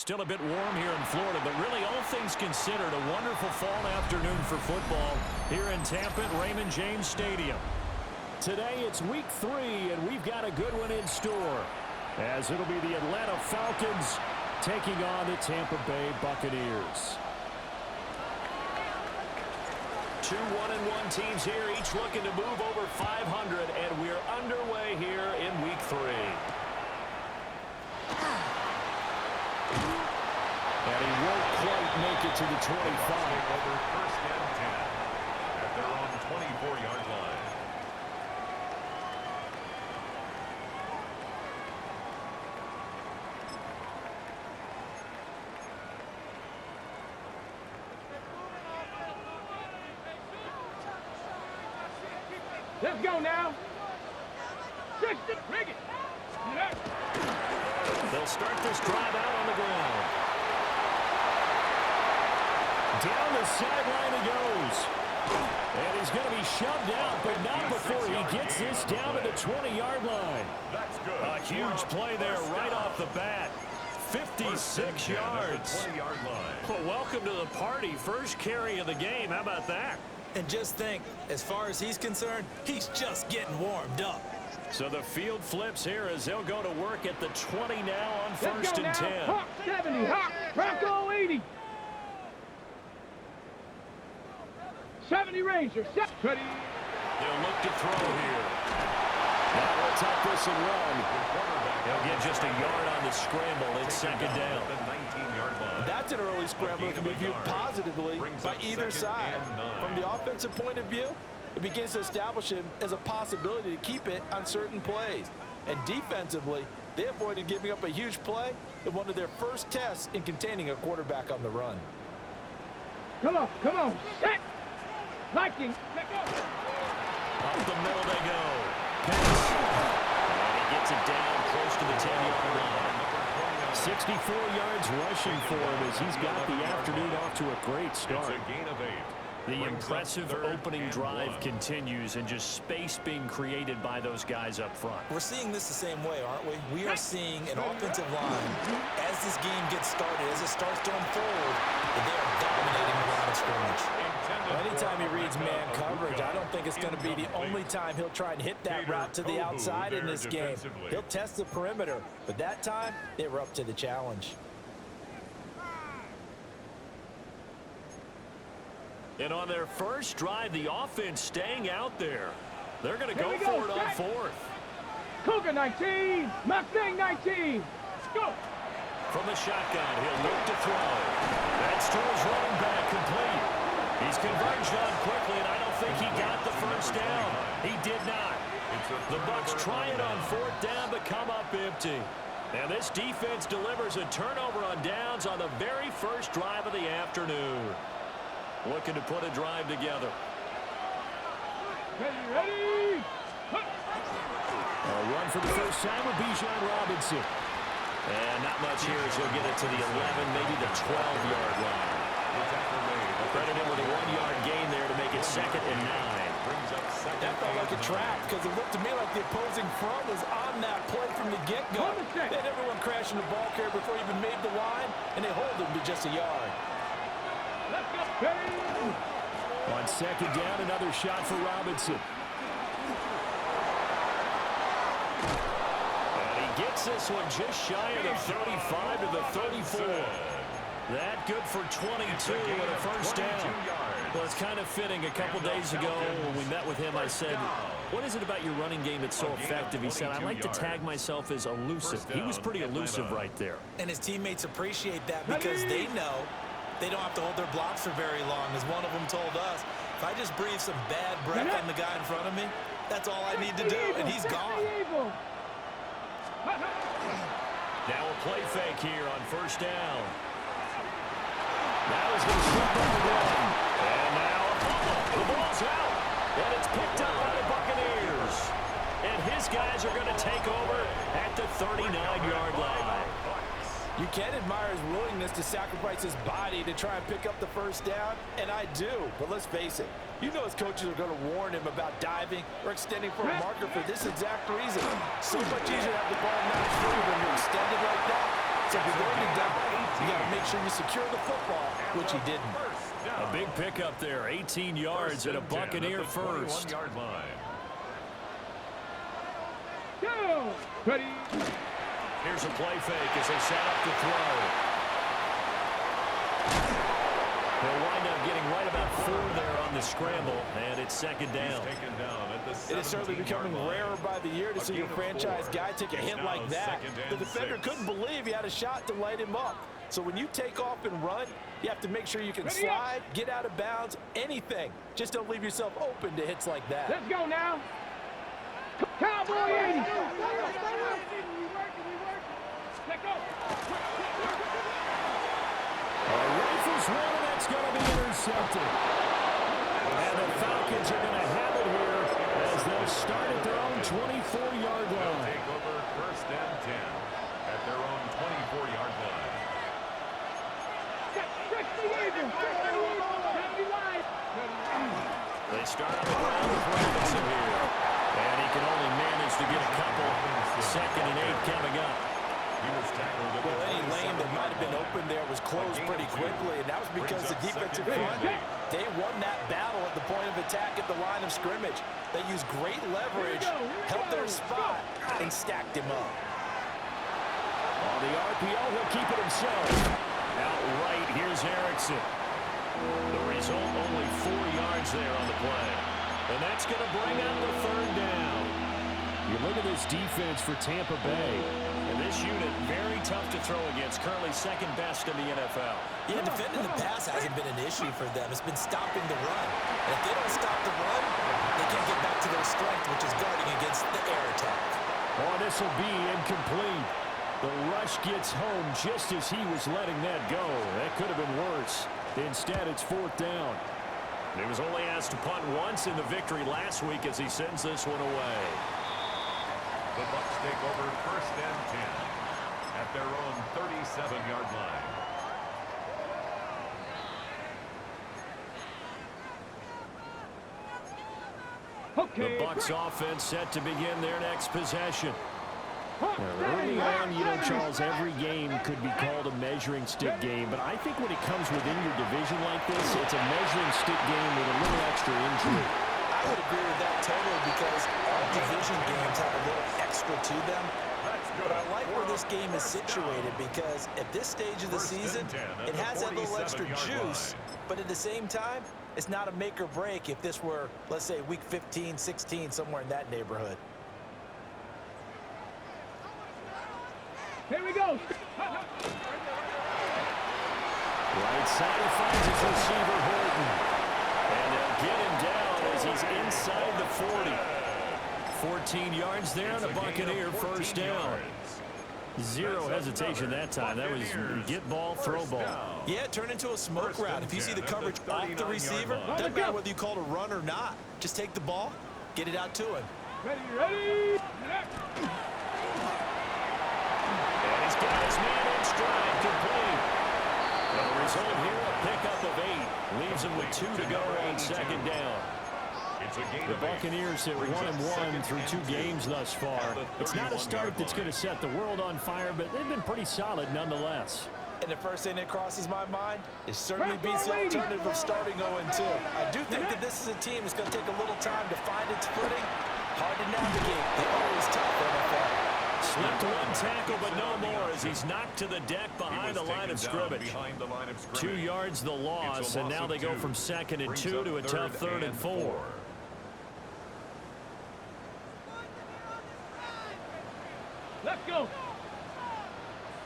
Still a bit warm here in Florida, but really all things considered, a wonderful fall afternoon for football here in Tampa at Raymond James Stadium. Today it's week 3, and we've got a good one in store, as it'll be the Atlanta Falcons taking on the Tampa Bay Buccaneers. 2 1-1 teams here, each looking to move over 500, and we're underway here in week 3. And he won't quite make it to the 25. Over first and 10 at their own 24-yard line. Let's go now. Bring it. They'll start this drive out on the ground. Down the sideline he goes. And he's going to be shoved out, but not before he gets this down to the 20-yard line. That's good. A huge play there right off the bat. 56 yards. 20-yard line. Well, welcome to the party. First carry of the game. How about that? And just think, as far as he's concerned, he's just getting warmed up. So the field flips here as they'll go to work at the 20 now on first and 10. Hawk 70, Hawk, Bronco 80. 70 Ranger, 70. They'll look to throw here. Now we'll attack this and run. They'll get just a yard on the scramble. It's second down. That's an early scramble that can be viewed positively by either side. From the offensive point of view, it begins to establish him as a possibility to keep it on certain plays. And defensively, they avoided giving up a huge play in one of their first tests in containing a quarterback on the run. Come on, set. Viking, let go. Up the middle they go. Pass. And he gets it down close to the 10-yard line. 64 yards rushing for him as he's got the afternoon off to a great start. It's a gain of 8. The impressive opening drive continues, and just space being created by those guys up front. We're seeing this the same way, aren't we? We are seeing an offensive line, as this game gets started, as it starts to unfold, that they are dominating the line of scrimmage. Anytime he reads man coverage, I don't think it's going to be the only time he'll try and hit that route to the outside in this game. He'll test the perimeter, but that time, they were up to the challenge. And on their first drive, the offense staying out there. They're going to go for it on fourth. Cougar 19, Mustang 19. Go. From the shotgun, he'll look to throw. That's to his running back, complete. He's converged on quickly, and I don't think he got the first down. He did not. The Bucs try it on fourth down, but come up empty. And this defense delivers a turnover on downs on the very first drive of the afternoon. Looking to put a drive together. Ready. A run for the first time with Bijan Robinson. And not much here as he'll get it to the 11, maybe the 12-yard line. Credit him with a 1-yard gain there to make it second and 9. That felt like a trap because it looked to me like the opposing front was on that play from the get-go. They had everyone crashing the ball carrier before he even made the line, and they hold him to just a yard. Let's go. On second down, another shot for Robinson. And he gets this one just shy of the 35 to the 34. That good for 22 and a first down. Well, it's kind of fitting. A couple days ago when we met with him, I said, what is it about your running game that's so effective? He said, I like to tag myself as elusive. He was pretty elusive right there. And his teammates appreciate that because they know they don't have to hold their blocks for very long. As one of them told us, if I just breathe some bad breath on the guy in front of me, that's all I need to do, and he's gone. Now a play fake here on first down. Now he's going to slip on the run. And now a fumble. The ball's out. And it's picked up by the Buccaneers. And his guys are going to take over at the 39-yard line. You can admire his willingness to sacrifice his body to try and pick up the first down, and I do. But let's face it, you know his coaches are going to warn him about diving or extending for a marker for this exact reason. So much easier to have the ball not free when you're extended like that. So if you're going to dive, You got to make sure you secure the football, which he didn't. A big pickup there, 18 yards and a Buccaneer first. Go. Ready. Here's a play fake as they set up to throw. They'll wind up getting right about 4 there on the scramble, and it's second down. It is certainly becoming rarer by the year to see your franchise guy take a hit like that. The defender couldn't believe he had a shot to light him up. So when you take off and run, you have to make sure you can slide, get out of bounds, anything. Just don't leave yourself open to hits like that. Let's go now. Cowboy 80. Let go. Rifles one, and that's going to be intercepted. And the Falcons are going to have it here as they'll start at their own 24-yard line. Take over first and 10 at their own 24-yard line. They start on the ground with Robinson here. And he can only manage to get a couple. 2nd and 8 coming up. Well, any lane that might have been open there was closed pretty quickly, and that was because the defensive front, they won that battle at the point of attack at the line of scrimmage. They used great leverage, held their spot, and stacked him up. On the RPO, he'll keep it himself. Outright, here's Erickson. The result, only 4 yards there on the play. And that's going to bring up the 3rd down. You look at this defense for Tampa Bay. And this unit, very tough to throw against. Currently 2nd best in the NFL. Yeah, defending the pass hasn't been an issue for them. It's been stopping the run. And if they don't stop the run, they can't get back to their strength, which is guarding against the air attack. Oh, this will be incomplete. The rush gets home just as he was letting that go. That could have been worse. Instead, it's 4th down. He was only asked to punt once in the victory last week as he sends this one away. The Bucs take over first and 10 at their own 37-yard line. The Bucs offense set to begin their next possession. Early on, you know, Charles, every game could be called a measuring stick game, but I think when it comes within your division like this, it's a measuring stick game with a little extra injury. I would agree with that totally because all division games have a little extra to them. But I like where this game is situated because at this stage of the season, it has that little extra juice, but at the same time, it's not a make or break if this were, let's say, week 15, 16, somewhere in that neighborhood. Here we go. Right side, he finds his receiver, Horton. And they'll get him down as he's inside the 40. 14 yards there on the Buccaneer first down. Zero hesitation that time. That was get ball, throw ball. Yeah, turn into a smoke route. If you see the coverage off the receiver, doesn't matter whether you call it a run or not. Just take the ball, get it out to him. Ready. And he's got his man in stride, complete. And the result here, a pickup of 8. Leaves him with 2 to go on 2nd down. The Buccaneers at 1-1 through 2 games thus far. It's not a start that's going to set the world on fire, but they've been pretty solid nonetheless. And the first thing that crosses my mind is certainly beats the alternative of starting 0-2. I do think that this is a team that's going to take a little time to find its footing. Hard to navigate. They're always tough NFL. Slipped one tackle, but no more as he's knocked to the deck behind the line of scrimmage. 2 yards the loss, and now they go from 2nd and 2 to a tough 3rd and 4. Let's go.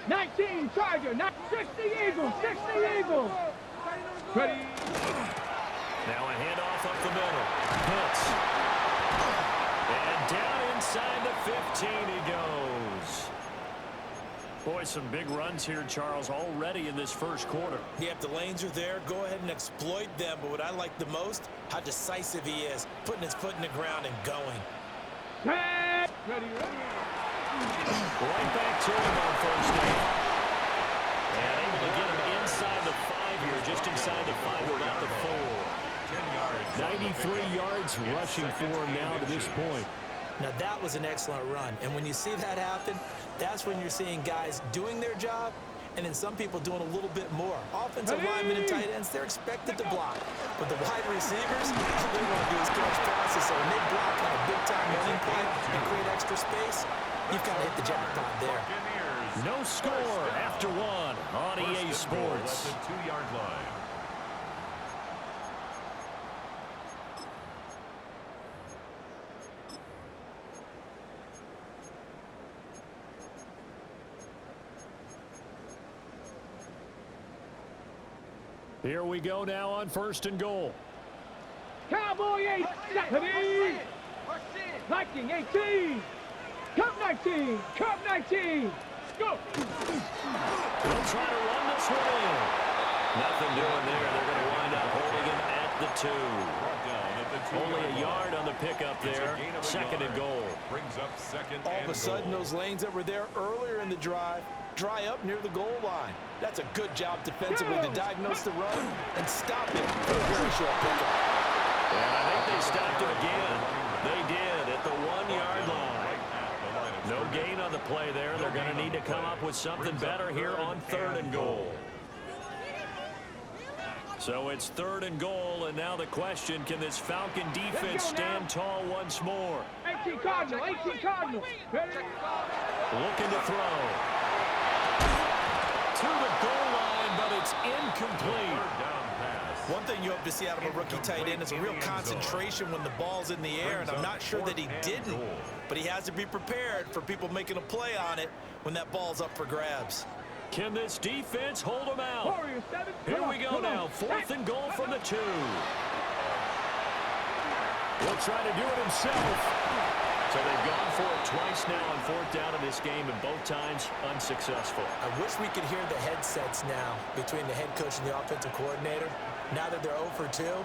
19 Charger, 60 Eagles, 60 Eagles. Ready. Now a handoff up the middle. Hits. And down inside the 15 he goes. Boy, some big runs here, Charles, already in this first quarter. Yeah, if the lanes are there, go ahead and exploit them. But what I like the most, how decisive he is, putting his foot in the ground and going. Ready. Right back to him on first down. And able to get him inside the 5 here, just inside the 5, about the 4. 93 yards rushing for him now to this point. Now that was an excellent run. And when you see that happen, that's when you're seeing guys doing their job and then some people doing a little bit more. Offensive linemen and tight ends, they're expected to block. But the wide receivers, all they want to do is catch passes. So when they block on a big-time running play and create extra space, you've got to hit the jackpot there. No score after one on EA Sports. At the 2-yard line. Here we go now on 1st and goal. Cowboy 8, Stephanie. Viking 18. Cup 19. Cup 19. Go. They'll try to run this one in. Nothing doing there. They're going to wind up holding him at the 2. Only a yard on the pickup there. 2nd and goal. Brings up 2nd. All of a sudden, those lanes that were there earlier in the drive dry up near the goal line. That's a good job defensively to diagnose the run and stop it for a very short pickup. And I think they stopped it again. They did at the 1-yard line. No gain on the play there. They're going to need to come up with something better here on 3rd and goal. So it's 3rd and goal, and now the question, can this Falcon defense stand tall once more? 18 Cardinal, 18 Cardinal. Looking to throw. To the goal line, but it's incomplete. One thing you hope to see out of a rookie tight end is a real concentration when the ball's in the air, and I'm not sure that he didn't, but he has to be prepared for people making a play on it when that ball's up for grabs. Can this defense hold him out? Here we go now, 4th and goal from the 2. He'll try to do it himself. So they've gone for it twice now on 4th down in this game, and both times unsuccessful. I wish we could hear the headsets now between the head coach and the offensive coordinator. Now that they're 0 for 2,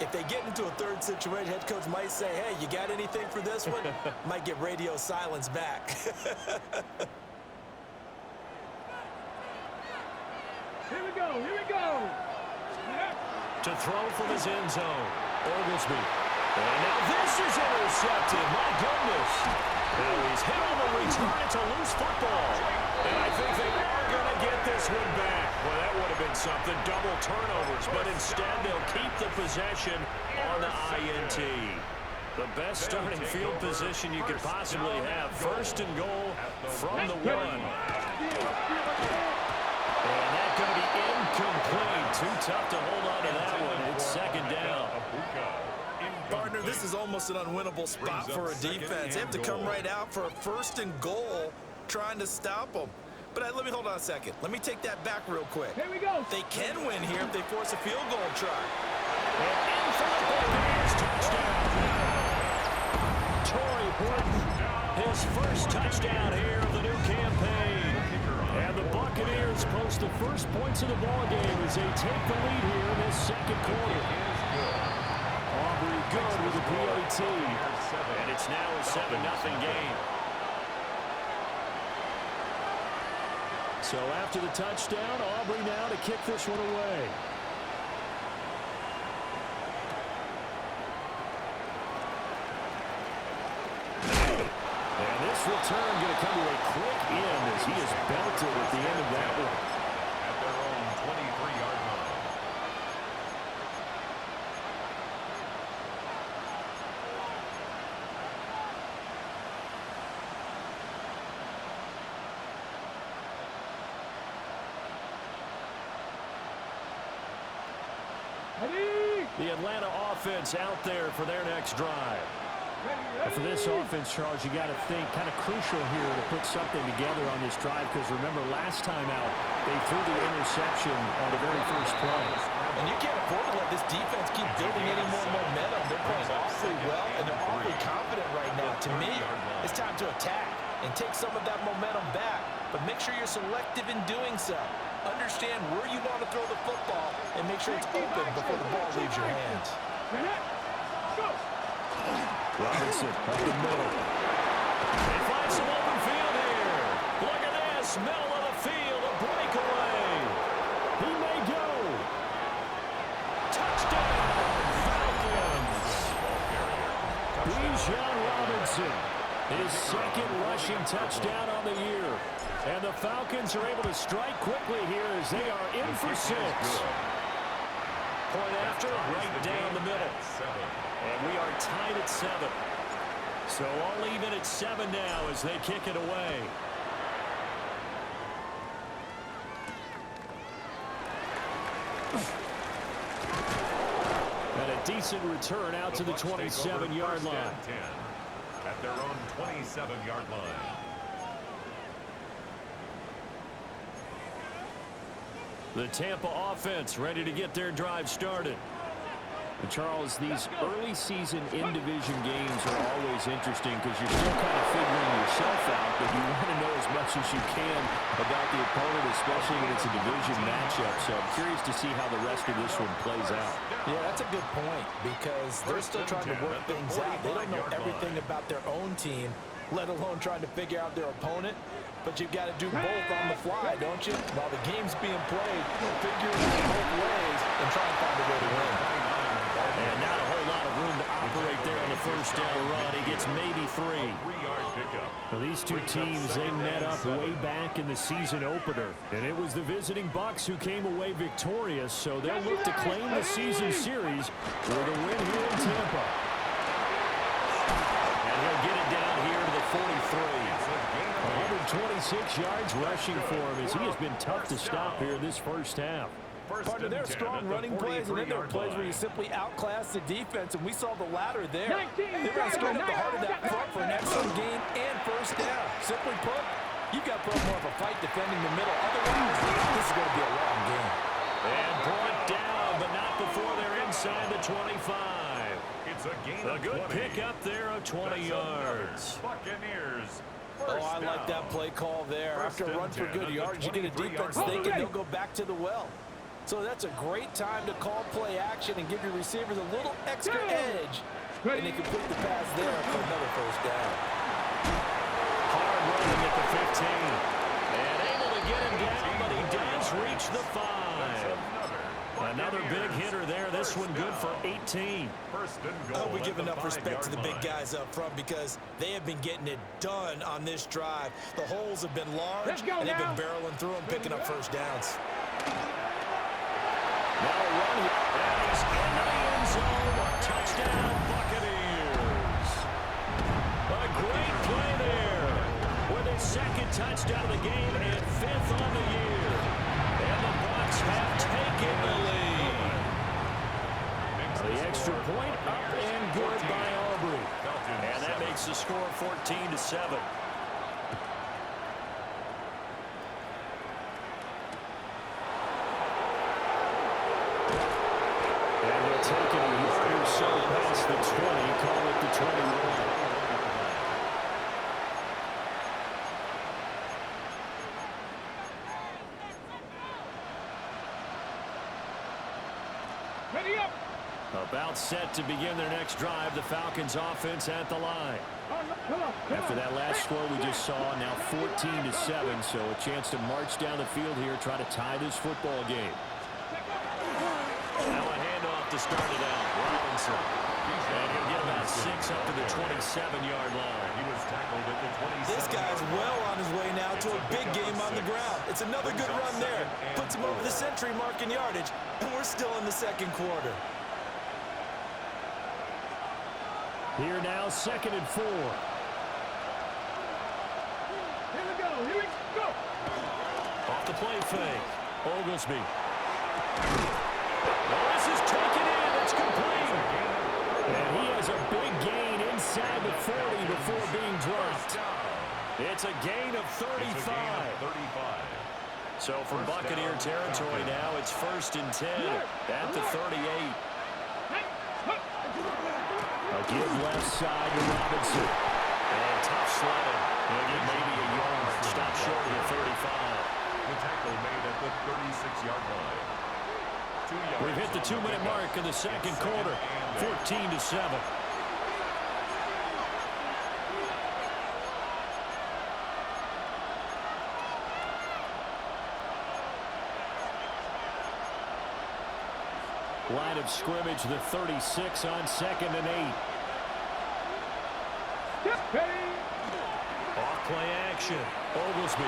if they get into a 3rd situation, head coach might say, hey, you got anything for this one? Might get radio silence back. Here we go, here we go. To throw from his end zone, Oglesby. And now this is intercepted. My goodness. Now he's hit on the return. It's a loose football. And I think they are going to get this one back. Well, that would have been something. Double turnovers. But instead, they'll keep the possession on the INT. The best starting field position you could possibly have. 1st and goal from the 1. And that's going to be incomplete. Too tough to hold on to that one. It's 2nd down. Partner, this is almost an unwinnable spot for a defense. They have to come right out for a 1st and goal trying to stop them. But let me hold on a second. Let me take that back real quick. Here we go. They can win here if they force a field goal try. And in for the Buccaneers touchdown. Torrey Horton, his first touchdown here of the new campaign. And the Buccaneers post the first points of the ballgame as they take the lead here in this 2nd quarter. Aubrey good with a PAT. And it's now a 7-0 game. So after the touchdown, Aubrey now to kick this one away. And this return going to come to a quick end as he is belted at the end of that one. At their own 23-yard line. The Atlanta offense out there for their next drive. But for this offense, Charles, you got to think kind of crucial here to put something together on this drive, because remember last time out they threw the interception on the very first play. And you can't afford to let this defense keep building any more momentum. They're playing awfully well, and they're awfully confident right now. To me, it's time to attack and take some of that momentum back, but make sure you're selective in doing so. Understand where you want to throw the football and make sure it's open before the ball leaves your hands. Robinson up the middle. They find some open field here. Look at this. Middle of the field, a breakaway. He may go. Touchdown, Falcons. Bijan Robinson, his 2nd rushing touchdown on the year. And the Falcons are able to strike quickly here as they are in for 6. Point after, right down the middle. And we are tied at 7. So all even at 7 now as they kick it away. And a decent return out to the 27-yard line. At their own 27-yard line. The Tampa offense ready to get their drive started. And Charles, these early season in-division games are always interesting because you're still kind of figuring yourself out, but you want to know as much as you can about the opponent, especially when it's a division matchup. So I'm curious to see how the rest of this one plays out. Yeah, that's a good point because they're still trying to work things out. They don't know everything about their own team, let alone trying to figure out their opponent. But you've got to do both on the fly, don't you? While the game's being played, figure it out both ways and try and find a way to win. And not a whole lot of room to operate there on the first down run. He gets maybe 3. Well, these two teams, they met up way back in the season opener. And it was the visiting Bucs who came away victorious. So they'll look to claim the season series with a win here in Tampa. And he'll get it down here to the 43. 126 yards rushing for him as he has been tough to stop here this first half. Partner, there are strong running plays, and then there are plays where you simply outclass the defense, and we saw the latter there. They're going to straight up the heart of that front for an excellent gain and first down. Simply put, you've got to put more of a fight defending the middle. Otherwise, this is going to be a long game. And brought down, but not before they're inside the 25. It's a gain A good pickup there of 20 yards. Buccaneers. Oh, I like that play call there. After a run for good yards, you get a defense thinking they'll go back to the well. So that's a great time to call play action and give your receivers a little extra edge. And they complete the pass there for another first down. Hard running at the 15. And able to get him down, but he does reach the 5. Another big hitter there. This one good for 18. I hope we give enough respect to the big guys up front because they have been getting it done on this drive. The holes have been large, and they've been barreling through them, picking up first downs. Now a run here. And he's into the end zone. Touchdown, Buccaneers. A great play there with his second touchdown of the game and 5th on the year. And the Bucs have taken the lead. The extra point up and good by Aubrey. And that makes the score 14-7. And we'll take it a yard or so past the 20, call it the 21. Ready up. About set to begin their next drive, the Falcons offense at the line. After that last score we just saw, now 14-7, so a chance to march down the field here, try to tie this football game. Now a handoff to start it out. Robinson. And he'll get about 6 up to the 27-yard line. He was tackled at the 27. This guy's well on his way now to a big game on the ground. It's another good run there. Puts him over the century mark in yardage, and we're still in the second quarter. Here now, 2nd and 4. Here we go. Here we go. Off the play fake. Oglesby. Well, this is taken in. It's complete. And he has a big gain inside the 40 before being dropped. It's a gain of 35. So from Buccaneer territory now, it's 1st and 10 at the 38. A give left side to Robinson. And tough sledding. He'll get maybe a yard. Stop short of the 35. The tackle made at the 36-yard line. We've hit the 2-minute mark in the second quarter. 14-7. Line of scrimmage, the 36 on 2nd and 8. Off play action. Oglesby.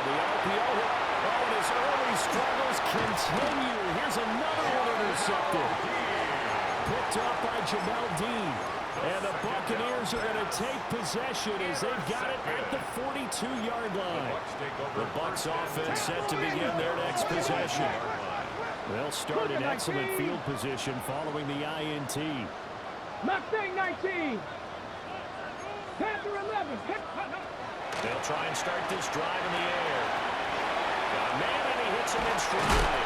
The RPO, and his early struggles continue. Here's another one intercepted. Picked up by Jamel Dean. And the Buccaneers are going to take possession as they've got it at the 42-yard line. The Bucs offense set to begin their next possession. They'll start in excellent field position following the INT. Mustang 19. Panther 11. They'll try and start this drive in the air. Got a man, and he hits him in stride.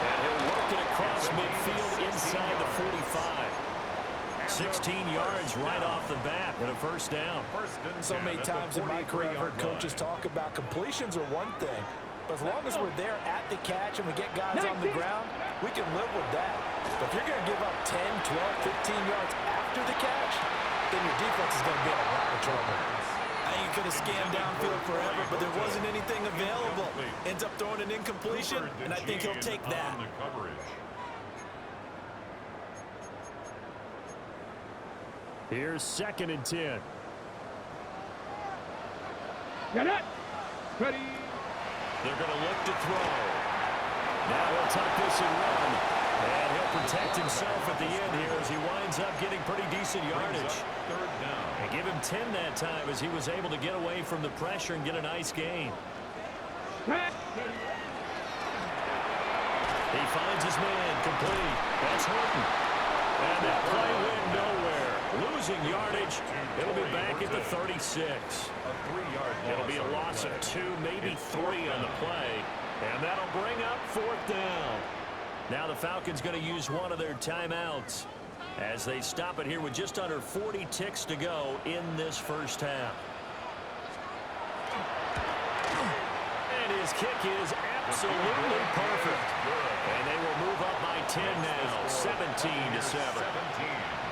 And he'll work it across midfield inside the 45. 16 yards right off the bat and a first down. So many times in my career I've heard coaches talk about completions are one thing, but as long as we're there at the catch and we get guys on the ground, we can live with that. But if you're going to give up 10, 12, 15 yards after the catch, then your defense is going to be in a lot of trouble. I think you could have scanned downfield forever, but there wasn't anything available. Ends up throwing an incompletion, and I think he'll take that. Here's 2nd and 10. Get it. Ready. They're going to look to throw. Now he'll tuck this and run. And he'll protect himself at the end here as he winds up getting pretty decent yardage. And give him 10 that time as he was able to get away from the pressure and get a nice gain. He finds his man complete. That's Horton. And that play went nowhere. Losing yardage. It'll be back at the 36. It'll be a loss of 2, maybe 3 on the play. And that'll bring up 4th down. Now the Falcons going to use one of their timeouts as they stop it here with just under 40 ticks to go in this first half. And his kick is absolutely perfect. And they will move up by 10 now, 17-7.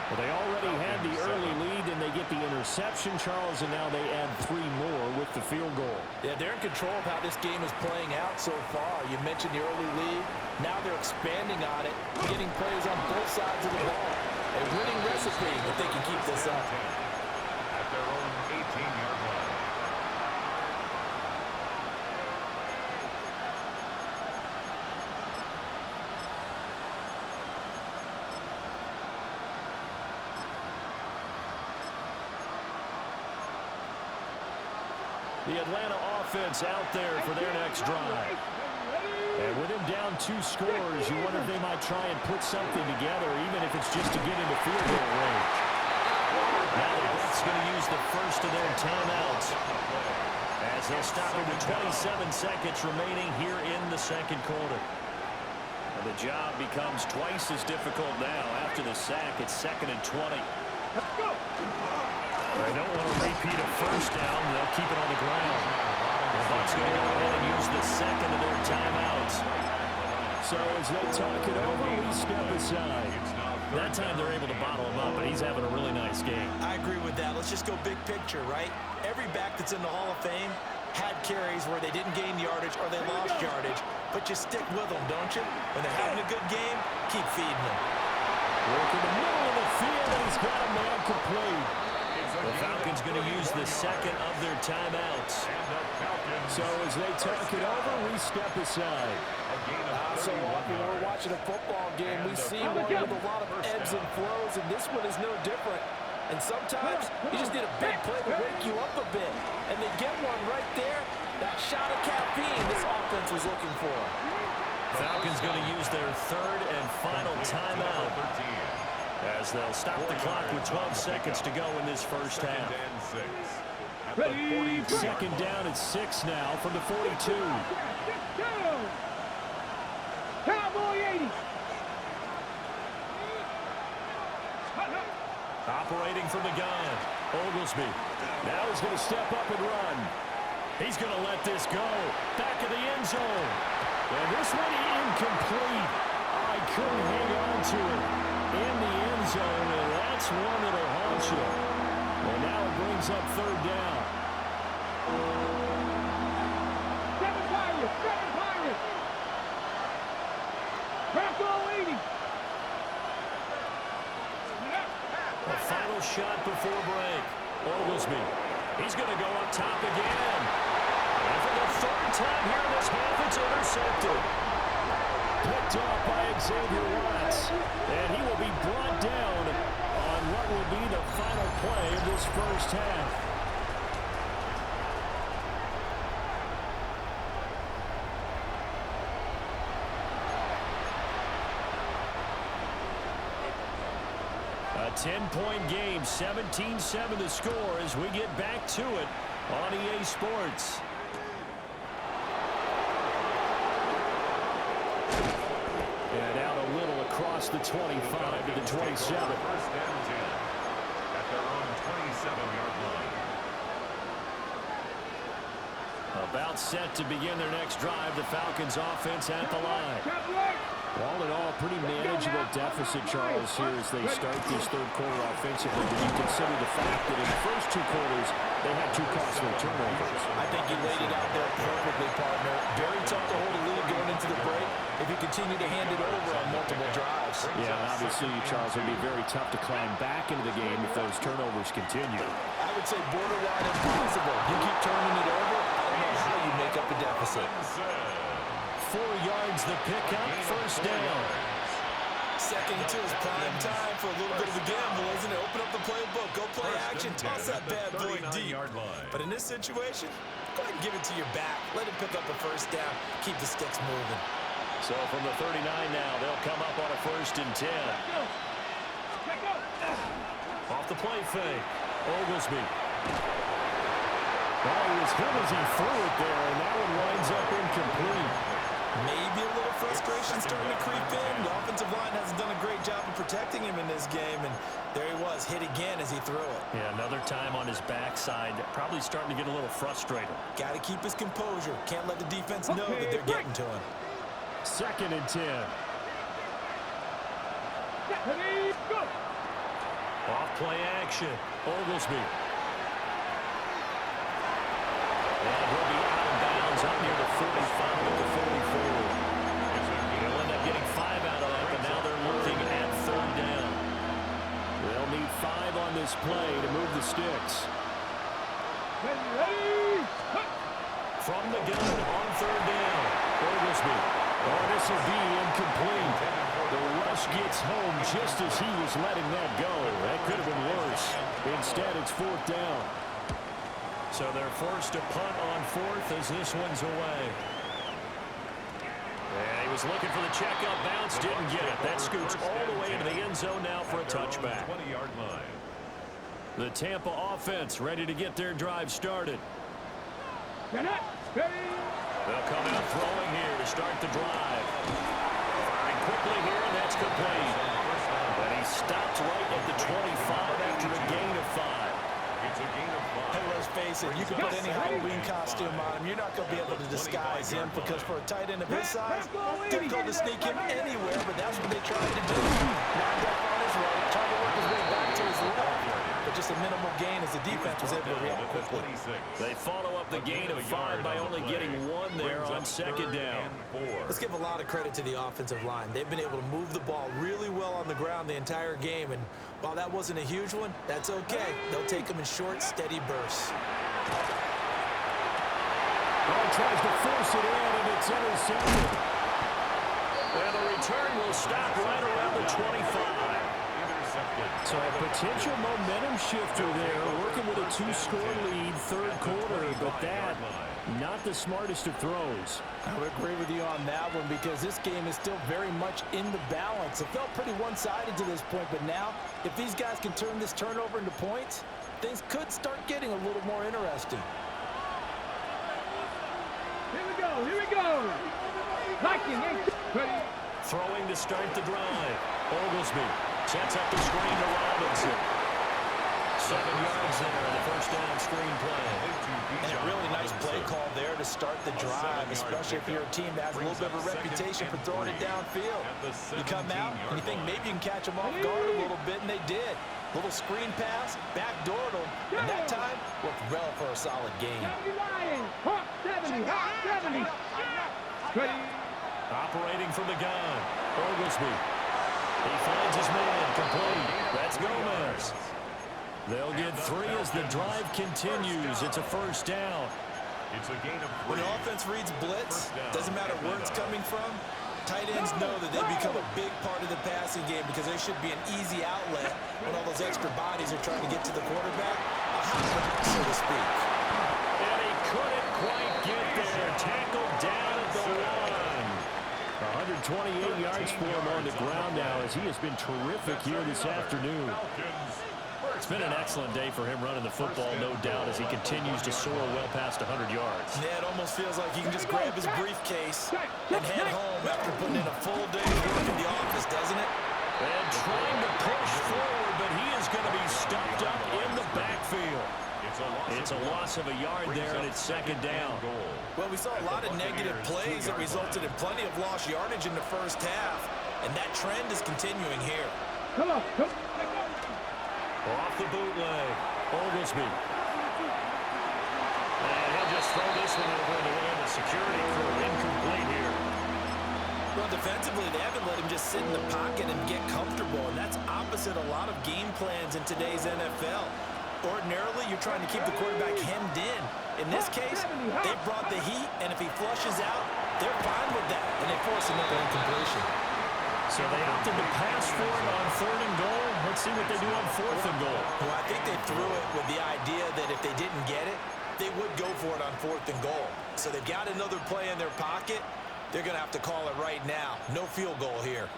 Well, they already had the early lead, and they get the interception, Charles, and now they add 3 more with the field goal. Yeah, they're in control of how this game is playing out so far. You mentioned the early lead. Now they're expanding on it, getting plays on both sides of the ball. A winning recipe if they can keep this up. At their own 18-yard line. The Atlanta offense out there for their next drive. And with him down 2 scores, you wonder if they might try and put something together, even if it's just to get into field goal range. Now the Bucs going to use the first of their timeouts as they'll stop it with 27 seconds remaining here in the second quarter. And the job becomes twice as difficult now after the sack. It's 2nd and 20. Let's go. They don't want to repeat a first down. They'll keep it on the ground. The Bucs going to go ahead and use the second of their timeouts. So as they talk it over, we step aside. That time they're able to bottle him up, but he's having a really nice game. I agree with that. Let's just go big picture, right? Every back that's in the Hall of Fame had carries where they didn't gain yardage or they lost yardage, but you stick with them, don't you? When they're having a good game, keep feeding them. Work in the middle of the field, and he's got a man complete. The Falcons going to use the second of their timeouts. So as they talk it over, we step aside. So often when we're watching a football game, we see one with a lot of ebbs and flows, and this one is no different. And sometimes you just need a big play to wake you up a bit. And they get one right there. That shot of caffeine this offense was looking for. Falcons going to use their third and final timeout as they'll stop the clock with 12 seconds to go in this first half. Ready. 2nd down at 6 now from the 42. Cowboy 80. Operating from the gun, Oglesby. Now he's going to step up and run. He's going to let this go. Back of the end zone. And this one incomplete. I couldn't hang on to it in the end zone, and that's one that'll haunt you. And now it brings up 3rd down. 7 Pirates. 7 Pirates. Bronco 80. A final shot before break. Oglesby. He's going to go up top again. And for third time here in this half, it's intercepted. Picked off by Xavier Watts. And he will be brought down on what will be the final play of this first half. A 10-point game, 17-7 the score as we get back to it on EA Sports. And out a little across the 25 to the 27. First and 10 at their own 27-yard line. About set to begin their next drive, the Falcons offense at the line. All in all, pretty manageable deficit, Charles, here as they start this third quarter offensively. When you consider the fact that in the first two quarters, they had two costly turnovers. I think you laid it out there perfectly, partner. Very tough to hold a lead going into the break if you continue to hand it over on multiple drives. Yeah, and obviously, Charles, it would be very tough to climb back into the game if those turnovers continue. I would say borderline impossible. You keep turning it over, I don't know how you make up the deficit. 4 yards the pickup, first down. Second and 2 is prime time for a little bit of a gamble, isn't it? Open up the playbook, go play action, toss that bad boy deep. But in this situation, go ahead and give it to your back. Let him pick up a first down, keep the sticks moving. So from the 39 now, they'll come up on a first and 10. Off the play fake, Oglesby. Well, he was hit as he threw it there, and that one winds up incomplete. Maybe a little frustration starting to creep in. The offensive line hasn't done a great job of protecting him in this game, and there he was, hit again as he threw it. Yeah, another time on his backside, probably starting to get a little frustrated. Got to keep his composure. Can't let the defense know that they're getting to him. Second and 10. Off play action, Oglesby. And he'll be out of bounds up near the 45 to the 44. He'll end up getting 5 out of that, but now they're looking at third down. They'll need 5 on this play to move the sticks. From the gun on third down, Oglesby. Oh, this will be incomplete. The rush gets home just as he was letting that go. That could have been worse. Instead, it's fourth down. So they're forced to punt on fourth as this one's away. And he was looking for the checkup bounce, didn't get it. That scoots all the way into the end zone now for a touchback. 20-yard line. The Tampa offense ready to get their drive started. They'll come out throwing here to start the drive. Firing quickly here, and that's complete. But he stopped right at the 25 after a gain of 5. It's a gain of 5. Hey, let's face it, you can put any Halloween costume on him. You're not going to be able to disguise him because for a tight end of his size, difficult to sneak him anywhere, but that's what they tried to do. Lined up on his right, tried to work his way back to his left. But just a minimal gain as the defense was able to react quickly. They follow up the gain of 5 by only getting 1 there on second down. Let's give a lot of credit to the offensive line. They've been able to move the ball really well on the ground the entire game, and while that wasn't a huge one, that's okay. They'll take them in short, steady bursts. Ball tries to force it in, and it's intercepted. And the return will stop right around the 25. So a potential momentum shifter there, working with a 2-score lead, third quarter, but that, not the smartest of throws. I would agree with you on that one because this game is still very much in the balance. It felt pretty one-sided to this point, but now, if these guys can turn this turnover into points, things could start getting a little more interesting. Here we go. Viking, Throwing to start the drive. Oglesby sets up the screen to Robinson. 7 yards there on the first down screen play. And a really nice play call there to start the drive, especially if you're a team that has a little bit of a reputation for throwing it downfield. You come out and you think maybe you can catch them off guard a little bit, and they did. Little screen pass, backdoored them, and that time worked well for a solid gain. 70, 70. Operating from the gun, Oglesby. He finds his man, complete. That's Gomez. They'll get 3 as the drive continues. It's a first down. It's a gain of 3. When the offense reads blitz, doesn't matter where it's coming from, tight ends know that they become a big part of the passing game because there should be an easy outlet when all those extra bodies are trying to get to the quarterback, a hot route, so to speak. And he couldn't quite get there. Tackled down at the line. 128 yards for him on the ground now as he has been terrific here this afternoon. It's been an excellent day for him running the football, no doubt, as he continues to soar well past 100 yards. Yeah, it almost feels like he can just grab his briefcase and head home after putting in a full day's work in the office, doesn't it? And trying to push forward, but he is going to be stuffed up in the backfield. It's a loss of a yard there, and it's second down. Well, we saw a lot of negative plays that resulted in plenty of lost yardage in the first half, and that trend is continuing here. Come on, come. Off the bootleg, Oglesby. And he'll just throw this one over in the way of the security crew. Incomplete here. Well, defensively, they haven't let him just sit in the pocket and get comfortable, and that's opposite a lot of game plans in today's NFL. Ordinarily, you're trying to keep the quarterback hemmed in. In this case, they brought the heat, and if he flushes out, they're fine with that, and they force another incompletion. So they opted to pass for it on 3rd and goal. Let's see what they do on 4th and goal. Well, I think they threw it with the idea that if they didn't get it, they would go for it on 4th and goal. So they've got another play in their pocket. They're going to have to call it right now. No field goal here.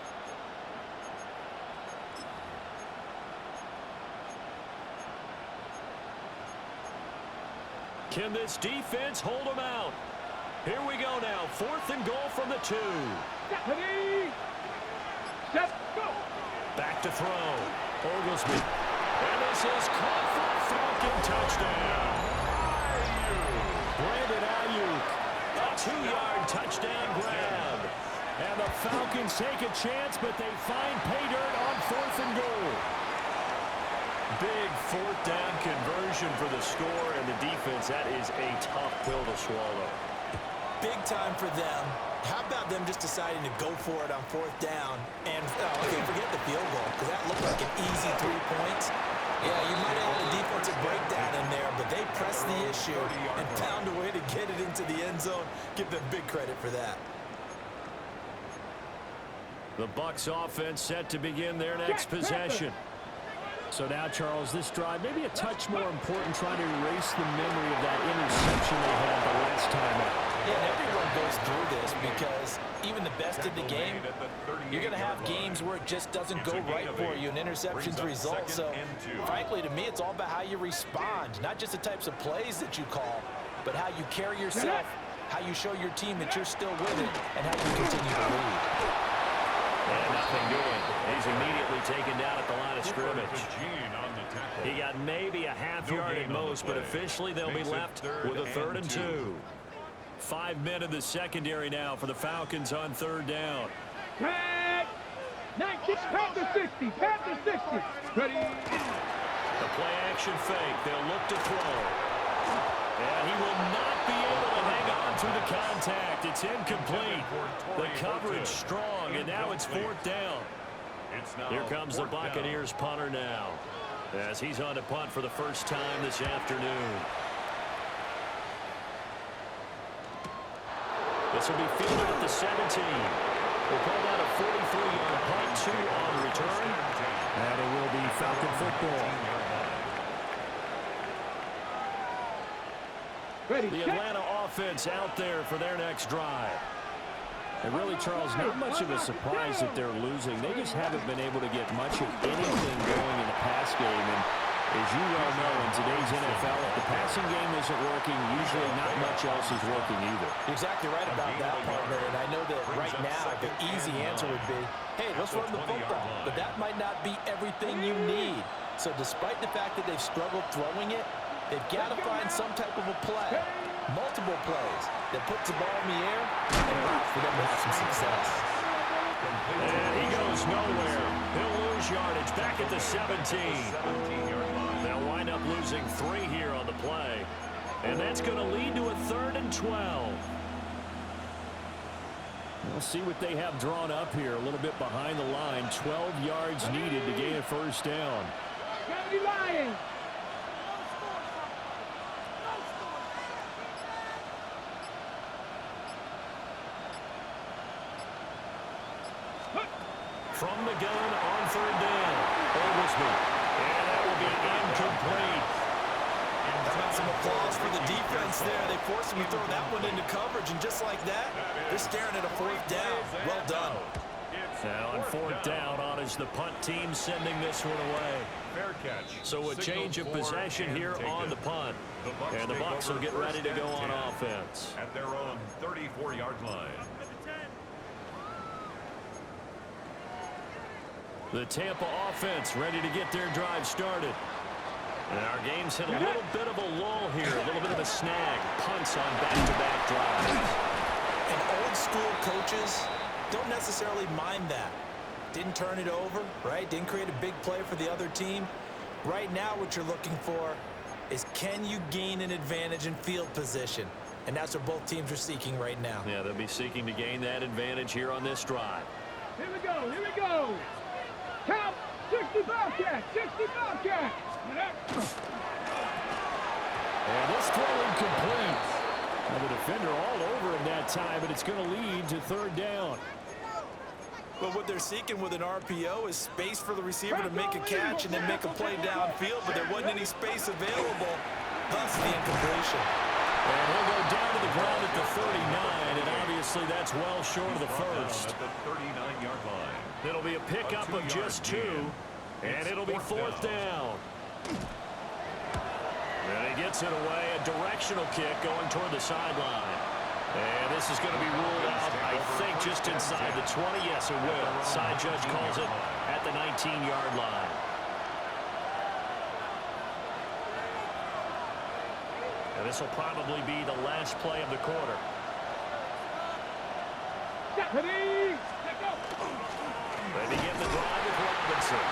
Can this defense hold them out? Here we go now. 4th and goal from the 2. Ready, set, go. Back to throw. Oglesby. And this is caught for a Falcon touchdown. Brandon Ayuk. A 2-yard touchdown grab. And the Falcons take a chance, but they find pay dirt on 4th and goal. Big 4th down conversion for the score, and the defense, that is a tough pill to swallow. Big time for them. How about them just deciding to go for it on 4th down? And, okay, forget the field goal, because that looked like an easy 3 points. Yeah, you might have had a defensive breakdown in there, but they pressed the issue and found a way to get it into the end zone. Give them big credit for that. The Bucs offense set to begin their next possession. So now, Charles, this drive maybe a touch more important, trying to erase the memory of that interception they had the last time out. Yeah, and everyone goes through this because even the best in the game, you're going to have games where it just doesn't go right for you and interceptions result. So, frankly, to me, it's all about how you respond, not just the types of plays that you call, but how you carry yourself, how you show your team that you're still with it, and how you continue to lead. And nothing doing. He's immediately taken down at the line of scrimmage. He got maybe a half yard at most, but officially they'll be left with a 3rd and 2. 5 men in the secondary now for the Falcons on 3rd down. Tag. 19, Panther 60, Panther 60. Ready. The play action fake. They'll look to throw. And he will not be able to hang on through the contact. It's incomplete. The coverage strong, and now it's 4th down. Here comes the Buccaneers punter now, as he's on to punt for the first time this afternoon. This will be fielded at the 17. We'll call that a 43-yard punt, 2 on return. And it will be Falcon football. Ready, The Atlanta offense out there for their next drive. And really, Charles, not much of a surprise that they're losing. They just haven't been able to get much of anything going in the pass game. And as you well know, in today's NFL, if the passing game isn't working, usually not much else is working either. You're exactly right about that, partner. And I know that right now the easy answer would be, hey, let's run the football. But that might not be everything you need. So despite the fact that they've struggled throwing it, they've got to find some type of a play, multiple plays, that puts the ball in the air and allows for them to have some success. And he goes nowhere. He'll lose yardage back at the 17. They'll wind up losing 3 here on the play. And that's going to lead to a 3rd and 12. We'll see what they have drawn up here. A little bit behind the line. 12 yards needed to gain a 1st down. from the gun on third down. Oglesby. And that will be incomplete. How about some applause for the defense there? They forced him to throw that one into coverage, and just like that, they're staring at a fourth down. Well done. Now on fourth down, on is the punt team sending this one away. Fair catch. So a change of possession here on the punt. And the Bucs will get ready to go on offense. At their own 34-yard line. The Tampa offense ready to get their drive started. And our game's hit a little bit of a lull here, a little bit of a snag. Punts on back-to-back drives. And old school coaches don't necessarily mind that. Didn't turn it over, right? Didn't create a big play for the other team. Right now what you're looking for is, can you gain an advantage in field position? And that's what both teams are seeking right now. Yeah, they'll be seeking to gain that advantage here on this drive. Here we go, here we go. Count 65 catch, 65 catch. And this throw incomplete. And the defender all over him that time, but it's going to lead to third down. But what they're seeking with an RPO is space for the receiver to make a catch and then make a play downfield, but there wasn't any space available, thus the incompletion. And he'll go down to the ground at the 39, and obviously that's well short of the first. At the 39-yard line. It'll be a pickup of just 2, and it'll be fourth down. And he gets it away, a directional kick going toward the sideline. And this is going to be ruled out, I think, just inside the 20. Yes, it will. Side judge calls it at the 19-yard line. And this will probably be the last play of the quarter. Ready, go. They begin the drive with Robinson.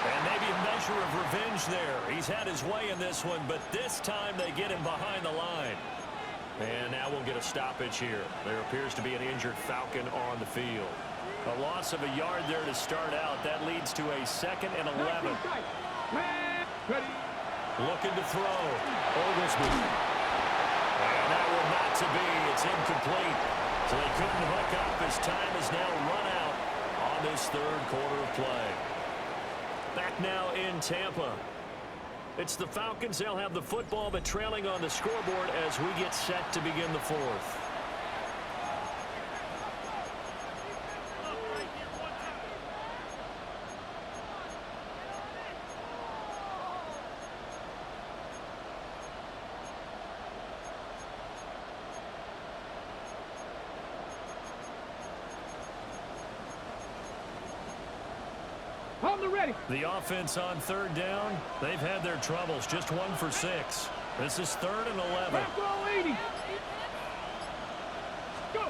And maybe a measure of revenge there. He's had his way in this one, but this time they get him behind the line. And now we'll get a stoppage here. There appears to be an injured Falcon on the field. A loss of a yard there to start out. That leads to a 2nd and 11. Ready. Looking to throw. Oglesby. And that will not to be. It's incomplete. So they couldn't hook up. His time is now run out on this third quarter of play. Back now in Tampa. It's the Falcons. They'll have the football, but trailing on the scoreboard as we get set to begin the fourth. On the ready. The offense on third down, they've had their troubles. Just 1 for 6. This is 3rd and 11. Back row 80. Go.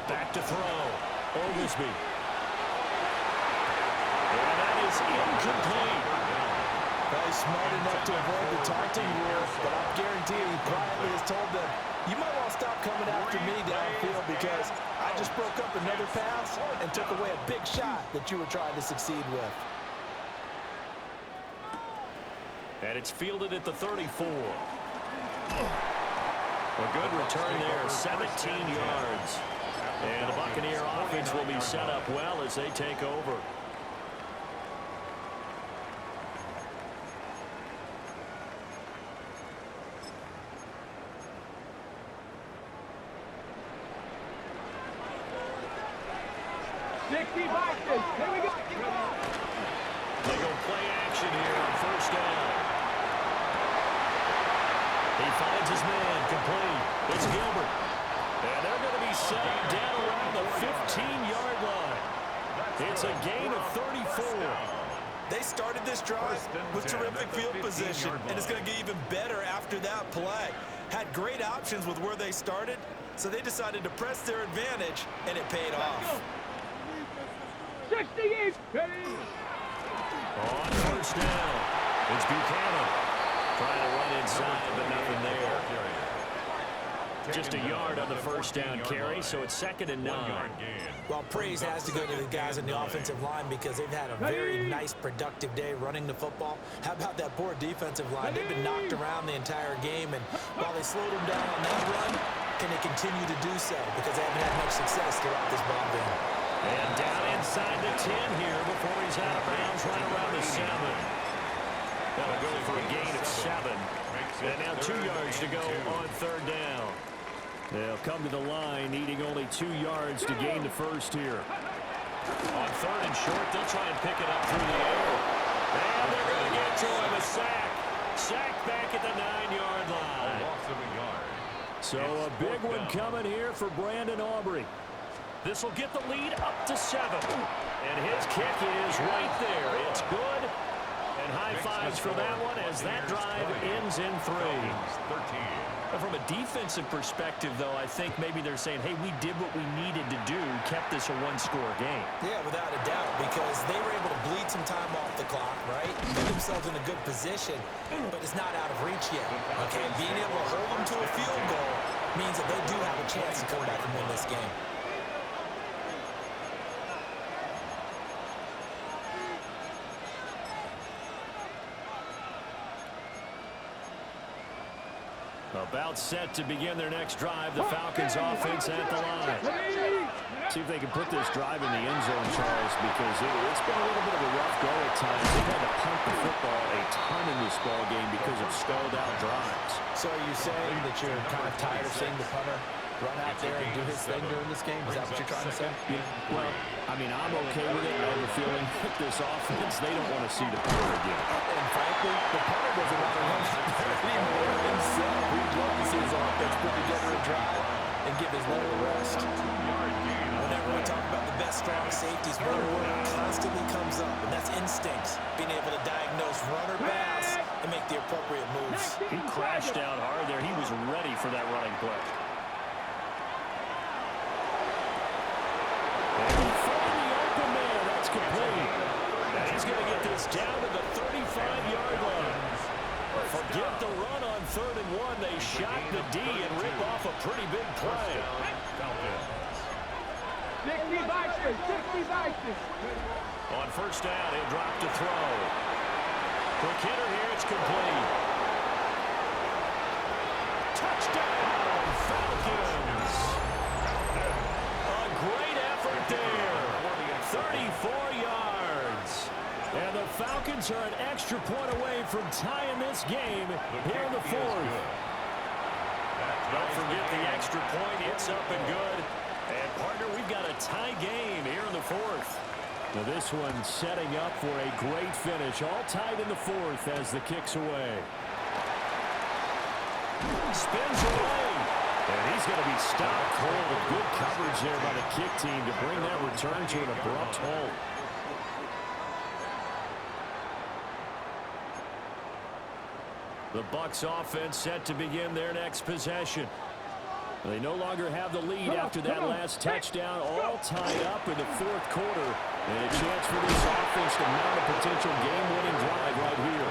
Back to throw. Oglesby. And that is incomplete. Well, he's smart enough to avoid the taunting rule, but I guarantee you, he quietly has told them, you might want to stop coming after me downfield because I just broke up another pass and took away a big shot that you were trying to succeed with. And it's fielded at the 34. A good return there, 17 yards. And the Buccaneer offense will be set up well as they take over. Here we go. They go play action here on first down. He finds his man, complete. It's Gilbert. And they're going to be set down around the 15-yard line. It's a gain of 34. They started this drive with terrific field position, and it's going to get even better after that play. Had great options with where they started, so they decided to press their advantage, and it paid off. 68. Ready. On first down, it's Buchanan. Trying to run inside, but nothing there. Just a yard on the first down carry, so it's 2nd and 9. Well, praise has to go to the guys on the offensive line because they've had a very nice, productive day running the football. How about that poor defensive line? They've been knocked around the entire game, and while they slowed them down on that run, can they continue to do so? Because they haven't had much success throughout this ball game. And down inside the 10 here before he's out of bounds right around the 7. That'll go for a gain of 7. And now 2 yards to go on third down. They'll come to the line, needing only 2 yards to gain the first here. On third and short, they'll try and pick it up through the air. And they're going to get to him, a sack. Sack back at the 9-yard line. Loss of a yard. So a big one coming here for Brandon Aubrey. This will get the lead up to 7. And his kick is right there. It's good. And high fives for that one as that drive ends in 3. 13. From a defensive perspective, though, I think maybe they're saying, hey, we did what we needed to do, kept this a one-score game. Yeah, without a doubt, because they were able to bleed some time off the clock, right? Put themselves in a good position, but it's not out of reach yet. Okay, being able to hold them to a field goal means that they do have a chance to come back and win this game. About set to begin their next drive. The Falcons offense at the line. See if they can put this drive in the end zone, Charles, because it's been a little bit of a rough go at times. They've had to punt the football a ton in this ball game because of stalled out drives. So are you saying that you're kind of tired of seeing the punter run out there and do his thing during this game? Is that what you're trying to say? Yeah, well, I mean, I'm okay with it. I have a feeling with this offense, they don't want to see the punter again. And frankly, the punter doesn't want to run out there anymore himself. We'd love to see his offense put together a drive and give his leg a rest. Whenever we talk about the best strong safeties, one word constantly comes up, and that's instincts. Being able to diagnose run or pass and make the appropriate moves. He crashed out hard there. He was ready for that running play. And he's going to get this down to the 35-yard line. Forget the run on 3rd and 1. They shot the D and rip off a pretty big play. 60 Vikings, 60 Vikings. On first down, he'll drop to throw. Quick hitter here, it's complete. Touchdown, Falcons. A great effort there. 34 yards. And the Falcons are an extra point away from tying this game here in the 4th. Don't forget the extra point. It's up and good. And, partner, we've got a tie game here in the 4th. Now this one setting up for a great finish. All tied in the 4th as the kick's away. Spins away. And he's going to be stopped cold. Good coverage there by the kick team to bring that return to an abrupt halt. The Bucs offense set to begin their next possession. They no longer have the lead after that last touchdown, all tied up in the 4th quarter. And a chance for this offense to mount a potential game-winning drive right here.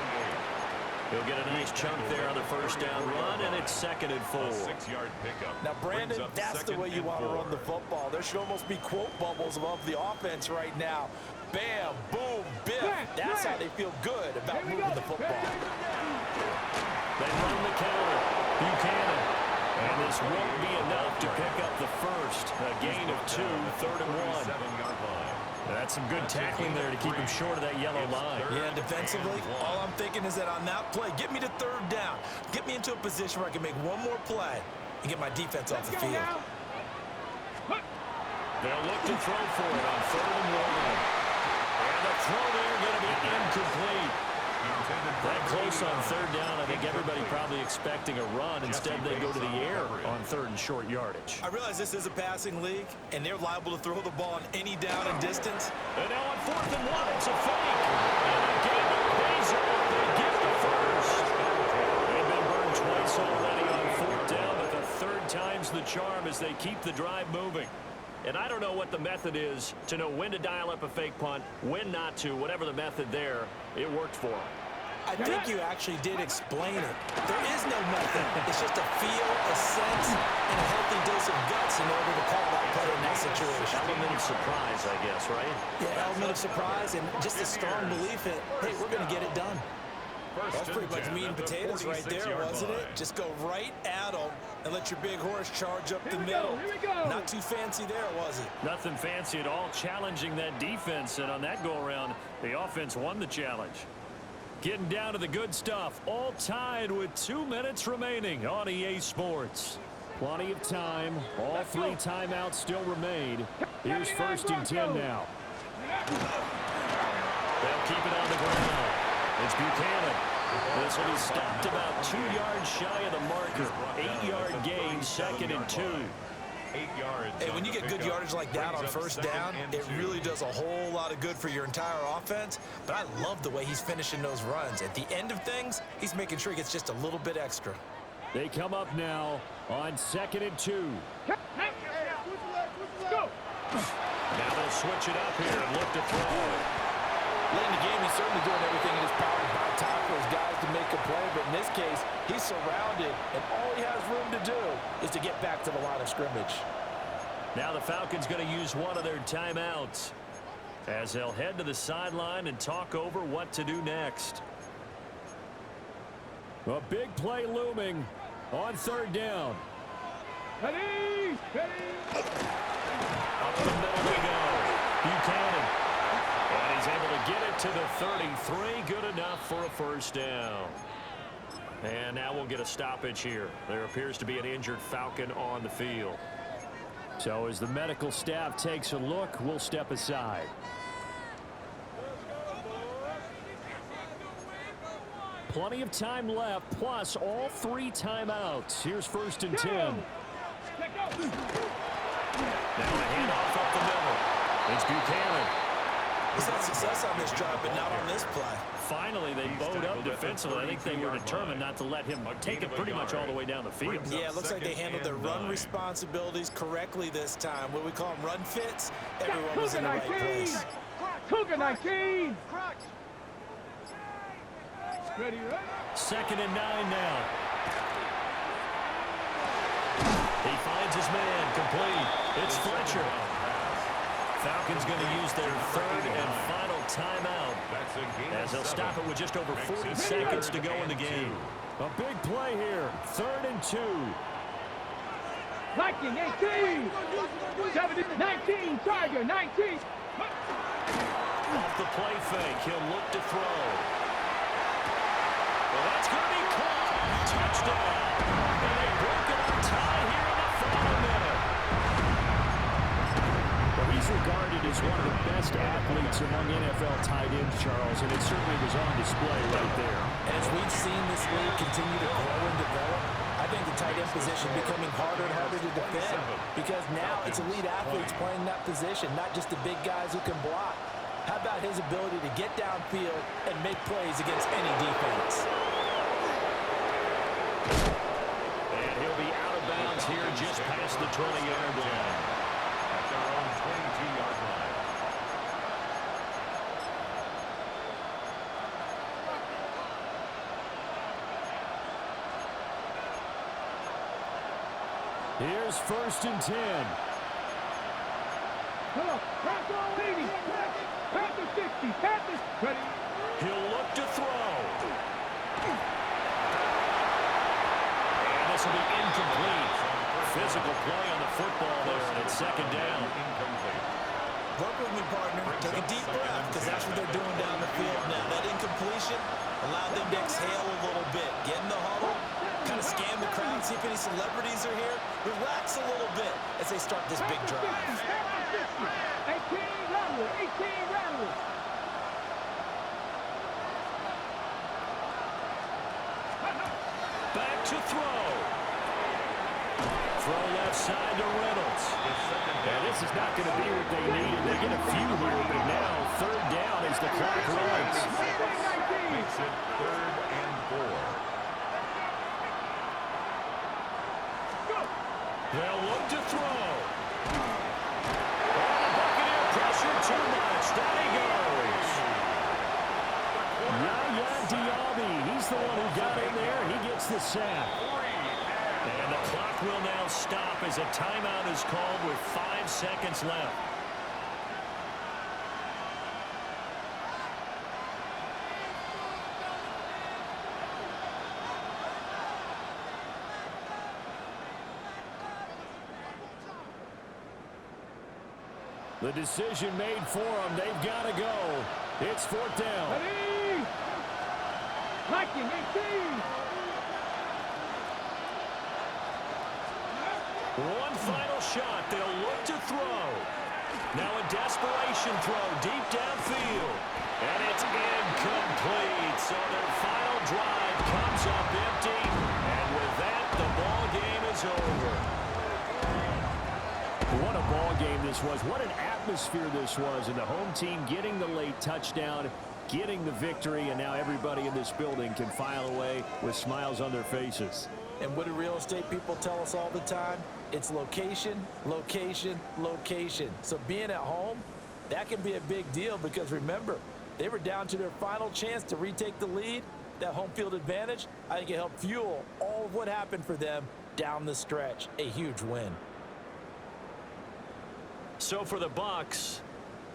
He'll get a nice chunk there on the first down run, and it's 2nd and 4. 6-yard pickup. Now, Brandon, that's the way you want to run the football. There should almost be quote bubbles above the offense right now. Bam, boom, biff. That's how they feel good about moving the football. They run the counter. Buchanan. And this won't be enough to pick up the first. A gain of 2, 3rd and 1. 7-yard line. That's some good tackling there to keep him short of that yellow line. Yeah, defensively, all I'm thinking is that on that play, get me to 3rd down. Get me into a position where I can make one more play and get my defense off the field. They'll look to throw for it on 3rd and 1. And the throw there going to be incomplete. That close on 3rd down, I think everybody probably expecting a run. Instead, they go to the air on 3rd and short yardage. I realize this is a passing league, and they're liable to throw the ball on any down and distance. And now on 4th and 1, it's a fake. And again, it pays off. They get the first. They've been burned twice already on 4th down, but the 3rd time's the charm as they keep the drive moving. And I don't know what the method is to know when to dial up a fake punt, when not to, whatever the method there, it worked for them. I think you actually did explain it. There is no method. It's just a feel, a sense, and a healthy dose of guts in order to call that play in that situation. Element of surprise, I guess, right? Yeah, element of surprise and just a strong belief in, hey, we're going to get it done. That's pretty much meat and potatoes right there, wasn't it? Just go right at them and let your big horse charge up the middle. Not too fancy there, was it? Nothing fancy at all, challenging that defense. And on that go-around, the offense won the challenge. Getting down to the good stuff. All tied with 2 minutes remaining on EA Sports. Plenty of time. All 3 timeouts still remain. Here's 1st and 10 now. They'll keep it on the ground. It's Buchanan. This will be stopped about 2 yards shy of the marker. 8-yard gain, 2nd and 2. 8 yards. Hey, when you get good yardage like that on 1st down, it really does a whole lot of good for your entire offense. But I love the way he's finishing those runs. At the end of things, he's making sure he gets just a little bit extra. They come up now on 2nd and 2. Go. Now they'll switch it up here and look to throw. Late in the game, he's certainly doing everything in his power to buy time for his guys to make a play. But in this case, he's surrounded, and all he has room to do is to get back to the line of scrimmage. Now the Falcons going to use one of their timeouts as they'll head to the sideline and talk over what to do next. A big play looming on 3rd down. Ready. Up the middle they go. Buchanan. And he's able to get it to the 33. Good enough for a 1st down. And now we'll get a stoppage here. There appears to be an injured Falcon on the field. So as the medical staff takes a look, we'll step aside. Plenty of time left, plus all 3 timeouts. Here's 1st and 10. Now the handoff up the middle. It's Buchanan. He's had success on this drive, but not on this play. Finally, they bowed up defensively. I think they were determined not to let him take it pretty much all the way down the field. Yeah, it looks like they handled their run responsibilities correctly this time. What we call them run fits, everyone was in the right place. Cougar 19. Ready. 2nd and 9 now. He finds his man, complete. It's Fletcher. Falcons going to use their 3rd and final timeout as they'll stop it with just over 40 seconds to go in the game. A big play here, 3rd and 2. Viking 18. 19. Tiger 19. Off the play fake, he'll look to throw. Well, that's going to be caught. Touchdown. And they break it on tie here in the final minute. Well, he's regarded as one of the best athletes among NFL tight ends, Charles, and it certainly was on display right there. And as we've seen this league continue to grow and develop, I think the tight end position is becoming harder and harder to defend because now it's elite athletes playing that position, not just the big guys who can block. How about his ability to get downfield and make plays against any defense? And he'll be out of bounds here just past the 20-yard line. At their own 22-yard line. Here's 1st and 10. Come on. Panther 80. Panther 60. Panther. Ready. He'll look to throw. And this will be incomplete. Physical play on the football there, and it's 2nd down. Work with me, partner. Take a deep breath because that's what they're doing down the field now. That incompletion allowed them to exhale a little bit. Get in the huddle, kind of scan the crowd, see if any celebrities are here. Relax a little bit as they start this big drive. 18 Rattlers. 18 Rattlers. Back to throw. Throw left side to Reynolds. And this is not going to be what they need. They get a few here, but now 3rd down as the clock runs. Makes it 3rd and 4. They'll look to throw. And the Buccaneer pressure too much. Down he goes. Yaya Diaby. He's the one who got in there. He gets the sack. And the clock will now stop as a timeout is called with 5 seconds left. The decision made for them. They've got to go. It's 4th down. Ready? Liking 18. One final shot. They'll look to throw. Now a desperation throw deep downfield. And it's incomplete. So their final drive comes up empty. And with that, the ball game is over. What a ball game this was. What an atmosphere this was. And the home team getting the late touchdown, getting the victory, and now everybody in this building can file away with smiles on their faces. And what do real estate people tell us all the time? It's location, location, location. So being at home, that can be a big deal because remember, they were down to their final chance to retake the lead. That home field advantage, I think it helped fuel all of what happened for them down the stretch. A huge win. So for the Bucs,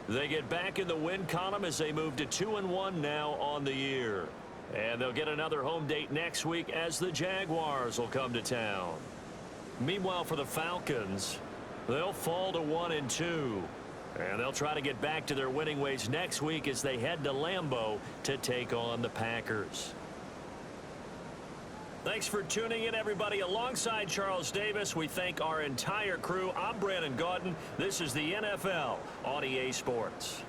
they get back in the win column as they move to 2-1 now on the year. And they'll get another home date next week as the Jaguars will come to town. Meanwhile, for the Falcons, they'll fall to 1-2. And they'll try to get back to their winning ways next week as they head to Lambeau to take on the Packers. Thanks for tuning in, everybody. Alongside Charles Davis, we thank our entire crew. I'm Brandon Gaudin. This is the NFL on EA Sports.